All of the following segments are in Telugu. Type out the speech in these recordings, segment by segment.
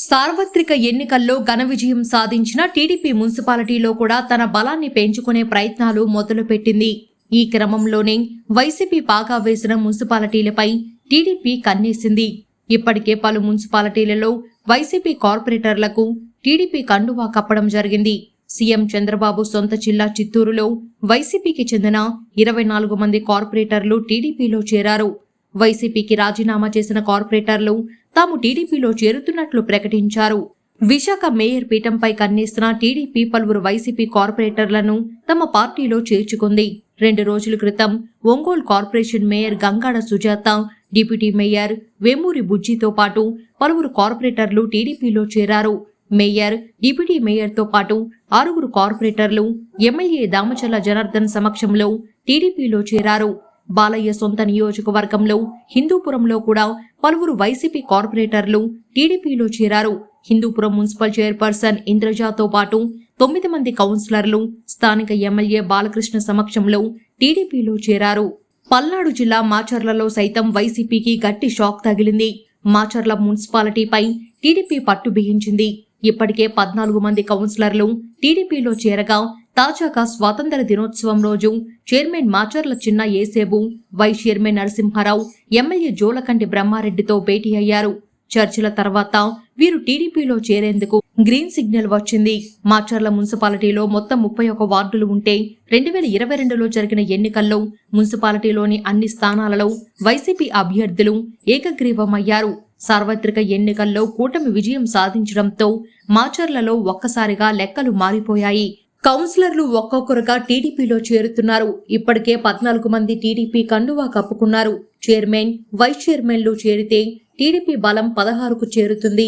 సార్వత్రిక ఎన్నికల్లో ఘన విజయం సాధించిన టీడీపీ మున్సిపాలిటీలో కూడా తన బలాన్ని పెంచుకునే ప్రయత్నాలు మొదలుపెట్టింది. ఈ క్రమంలోనే వైసీపీ పాగా వేసిన మున్సిపాలిటీలపై టీడీపీ కన్నేసింది. ఇప్పటికే పలు మున్సిపాలిటీలలో వైసీపీ కార్పొరేటర్లకు టీడీపీ కండువా కప్పడం జరిగింది. సీఎం చంద్రబాబు సొంత జిల్లా చిత్తూరులో వైసీపీకి చెందిన 24 మంది కార్పొరేటర్లు టీడీపీలో చేరారు. వైసీపీకి రాజీనామా చేసిన కార్పొరేటర్లు తాము టీడీపీలో చేరుతున్నట్లు ప్రకటించారు. విశాఖ మేయర్ పీఠంపై కన్నేస్తున్న టీడీపీ పలువురు వైసీపీ కార్పొరేటర్లను తమ పార్టీలో చేర్చుకుంది. 2 రోజుల క్రితం Ongole corporation mayor Gangada Sujatha, deputy mayor Vemuri బుజ్జితో పాటు పలువురు కార్పొరేటర్లు టీడీపీలో చేరారు. మేయర్, డిప్యూటీ మేయర్తో పాటు 6 కార్పొరేటర్లు ఎమ్మెల్యే దామచర్ల జనార్దన్ సమక్షంలో టీడీపీలో చేరారు. బాలయ్య సొంత నియోజకవర్గంలో హిందూపురంలో కూడా పలువురు వైసీపీ కార్పొరేటర్లు టీడీపీలో చేరారు. హిందూపురం మున్సిపల్ చైర్పర్సన్ ఇంద్రజాతో పాటు 9 మంది కౌన్సిలర్లు స్థానిక ఎమ్మెల్యే బాలకృష్ణ సమక్షంలో టీడీపీలో చేరారు. పల్నాడు జిల్లా మాచర్లలో సైతం వైసీపీకి గట్టి షాక్ తగిలింది. మాచర్ల మున్సిపాలిటీపై టీడీపీ పట్టు బిగించింది. ఇప్పటికే 14 మంది కౌన్సిలర్లు టీడీపీలో చేరగా తాజాగా స్వాతంత్ర దినోత్సవం రోజు chairman Macherla Chinna Esebu, vice chairman Narasimharao, MLA Jolakanti బ్రహ్మారెడ్డితో భేటీ అయ్యారు. చర్చల తర్వాత వీరు టీడీపీలో చేరేందుకు గ్రీన్ సిగ్నల్ వచ్చింది. మాచర్ల మున్సిపాలిటీలో మొత్తం 31 వార్డులు ఉంటే 2022లో జరిగిన ఎన్నికల్లో మున్సిపాలిటీలోని అన్ని స్థానాలలో వైసీపీ అభ్యర్థులు ఏకగ్రీవమయ్యారు. సార్వత్రిక ఎన్నికల్లో కూటమి విజయం సాధించడంతో మాచర్లలో ఒక్కసారిగా లెక్కలు మారిపోయాయి. కౌన్సిలర్లు ఒక్కొక్కరుగా టీడీపీలో చేరుతున్నారు. ఇప్పటికే 14 మంది టీడీపీ కండువా కప్పుకున్నారు. చైర్మన్, వైస్ చైర్మన్లు చేరితే టీడీపీ బలం 16కు చేరుతుంది.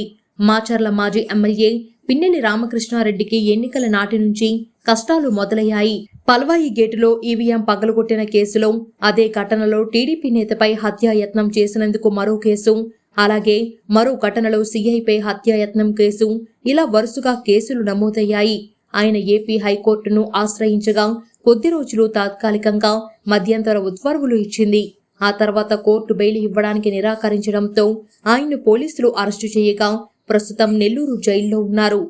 మాచర్ల మాజీ ఎమ్మెల్యే పిన్నెల్లి రామకృష్ణారెడ్డికి ఎన్నికల నాటి నుంచి కష్టాలు మొదలయ్యాయి. పల్వాయి గేటులో ఈవీఎం పగలగొట్టిన కేసులో, అదే ఘటనలో టీడీపీ నేతపై హత్యాయత్నం చేసినందుకు మరో కేసు, అలాగే మరో ఘటనలో సీఐపై హత్యాయత్నం కేసు, ఇలా వరుసగా కేసులు నమోదయ్యాయి. ఆయన ఏపీ హైకోర్టును ఆశ్రయించగా కొద్ది రోజులు తాత్కాలికంగా మధ్యంతర ఉత్తర్వులు ఇచ్చింది. ఆ తర్వాత కోర్టు బెయిల్ ఇవ్వడానికి నిరాకరించడంతో ఆయన్ను పోలీసులు అరెస్టు చేయగా ప్రస్తుతం నెల్లూరు జైల్లో ఉన్నారు.